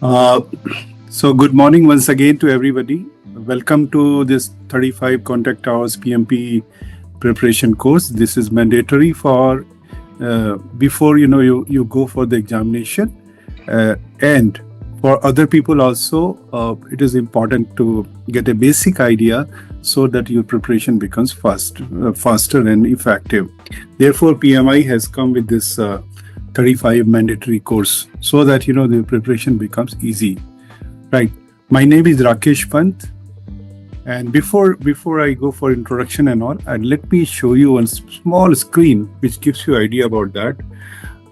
Uh, so good morning once again to everybody. Welcome to this 35 contact hours PMP preparation course. This is mandatory for before you go for the examination, and for other people also. It is important to get a basic idea so that your preparation becomes faster and effective. Therefore, PMI has come with this 35 mandatory course so that the preparation becomes easy. Right. My name is Rakesh Pant, and before I go for introduction and all, and let me show you a small screen which gives you idea about that.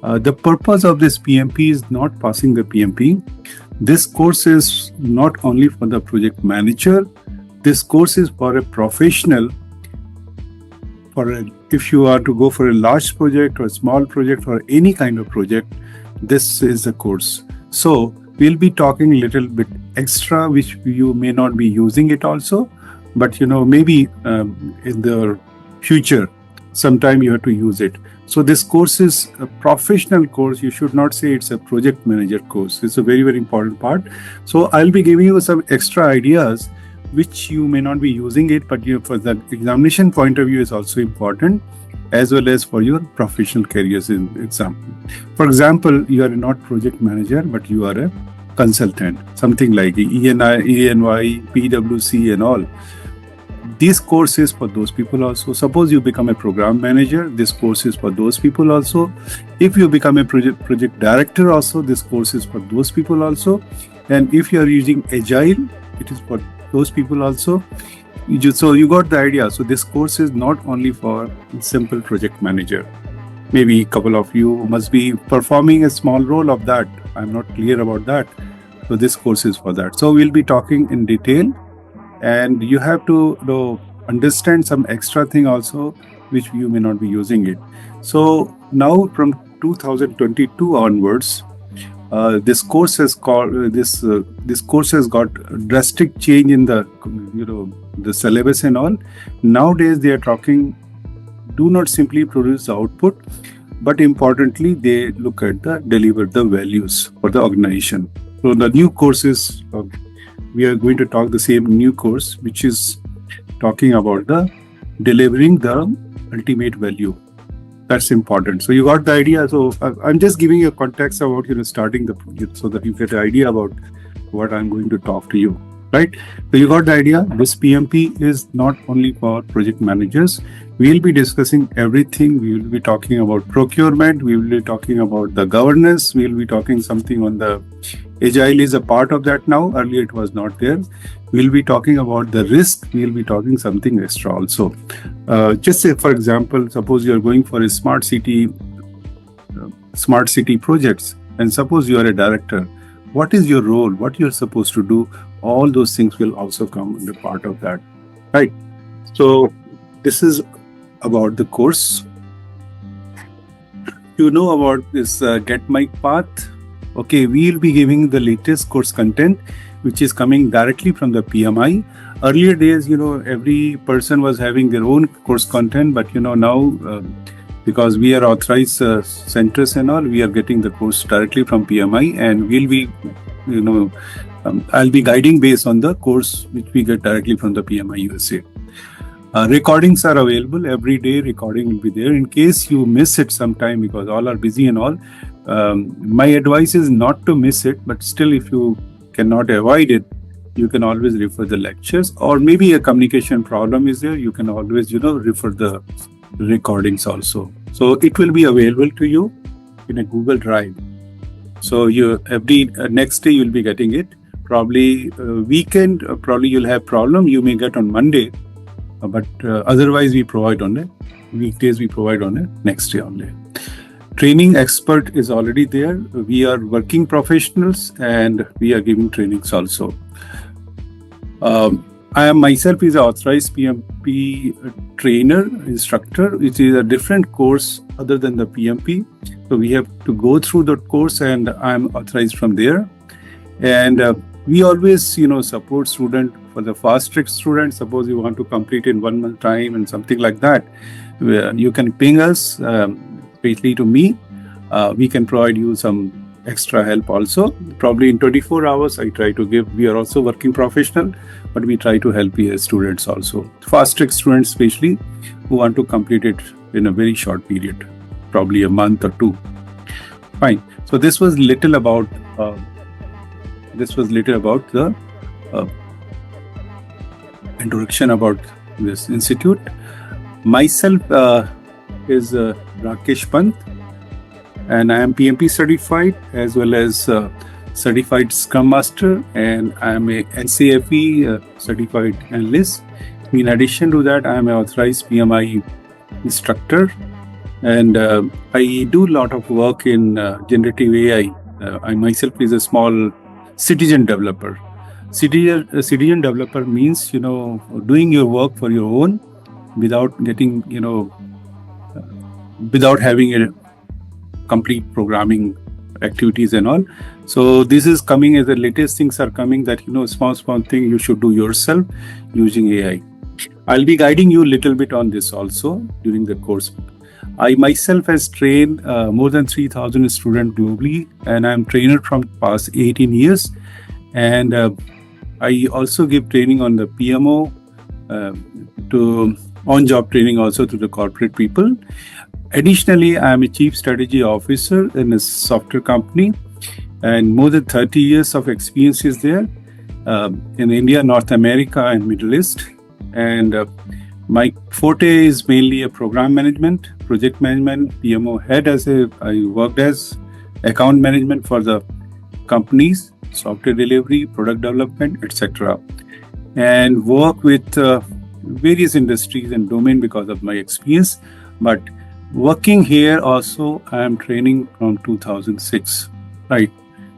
The purpose of this PMP is not passing the PMP. This course is not only for the project manager. This course is for a professional. If you are to go for a large project or a small project or any kind of project, this is the course. So we'll be talking a little bit extra, which you may not be using it also, but maybe in the future, sometime you have to use it. So this course is a professional course. You should not say it's a project manager course. It's a very, very important part. So I'll be giving you some extra ideas which you may not be using it, but for the examination point of view is also important, as well as for your professional careers in example. For example, you are not project manager, but you are a consultant, something like ENI, ENY, PWC and all. These courses for those people also. Suppose you become a program manager, this course is for those people also. If you become a project director also, this course is for those people also. And if you are using Agile, it is for those people also. So you got the idea. So this course is not only for simple project manager. Maybe a couple of you must be performing a small role of that. I'm not clear about that. So this course is for that. So we'll be talking in detail, and you have to understand some extra thing also, which you may not be using it. So now from 2022 onwards, this course has this course has got drastic change in the syllabus and all. Nowadays they are talking, do not simply produce the output, but importantly they look at the deliver the values for the organization. So the new courses, we are going to talk the same new course, which is talking about the delivering the ultimate value. That's important. So you got the idea. So I'm just giving you a context about starting the project so that you get an idea about what I'm going to talk to you. Right? So you got the idea. This PMP is not only for project managers. We'll be discussing everything. We will be talking about procurement. We will be talking about the governance. We will be talking something on the Agile is a part of that now. Earlier it was not there. We'll be talking about the risk. We'll be talking something extra also. Just say, for example, suppose you're going for a smart city projects, and suppose you are a director. What is your role? What you're supposed to do? All those things will also come under part of that, right? So this is about the course. You know about this GetMyPath. Okay, we'll be giving the latest course content, which is coming directly from the PMI. Earlier days, every person was having their own course content, but now because we are authorized centers and all, we are getting the course directly from PMI, and we'll be, I'll be guiding based on the course which we get directly from the PMI USA. Recordings are available every day. Recording will be there in case you miss it sometime, because all are busy and all. My advice is not to miss it, but still, if you cannot avoid it, you can always refer the lectures, or maybe a communication problem is there. You can always, refer the recordings also. So it will be available to you in a Google Drive. So you every next day you'll be getting it. Probably weekend, probably you'll have problem. You may get on Monday, but otherwise we provide on a weekdays. We provide on a next day only. Training expert is already there. We are working professionals and we are giving trainings also. I am myself is an authorized PMP trainer, instructor, which is a different course other than the PMP. So we have to go through that course, and I am authorized from there. And we always, support student for the fast track student. Suppose you want to complete in 1 month time and something like that, you can ping us, especially to me. We can provide you some extra help also. Probably in 24 hours, I try to give. We are also working professional, but we try to help here students also. Fast track students, especially who want to complete it in a very short period, probably a month or two. Fine. So this was little about the uh, introduction about this institute. Myself is Rakesh Pant, and I am PMP certified as well as certified Scrum Master, and I am a NCFE certified analyst. In addition to that, I am an authorized PMI instructor, and I do a lot of work in generative AI. I myself is a small citizen developer. Citizen developer means doing your work for your own without getting without having a complete programming activities and all. So this is coming as the latest things are coming that small thing you should do yourself using AI. I'll be guiding you a little bit on this also during the course. I myself has trained more than 3,000 students globally, and I'm trainer from past 18 years. And I also give training on the PMO, to on-job training also to the corporate people. Additionally, I am a chief strategy officer in a software company, and more than 30 years of experience is there in India, North America, and Middle East. And my forte is mainly a program management, project management, PMO head. I worked as account management for the companies, software delivery, product development, etc., and work with various industries and domain because of my experience. But working here also, I am training from 2006, right?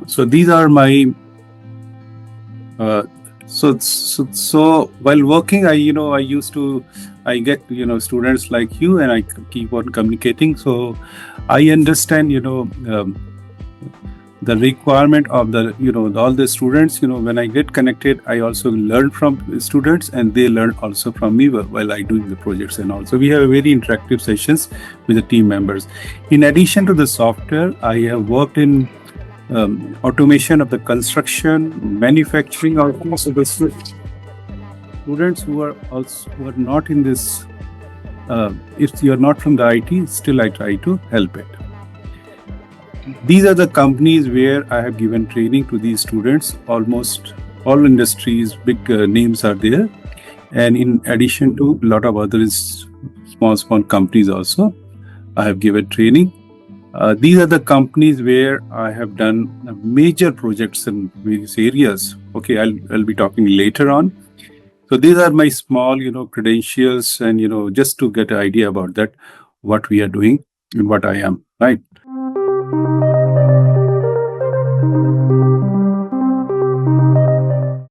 So these are my so while working, I get students like you, and I keep on communicating. So I understand the requirement of the all the students. When I get connected, I also learn from students, and they learn also from me while I doing the projects. And also we have very interactive sessions with the team members. In addition to the software, I have worked in automation of the construction, manufacturing, or also the students who are not in this. If you are not from the IT, still I try to help it. These are the companies where I have given training to these students. Almost all industries, big names are there, and in addition to a lot of other small companies also, I have given training. These are the companies where I have done major projects in various areas. Okay, I'll be talking later on. So these are my small, credentials, and just to get an idea about that, what we are doing and what I am, right?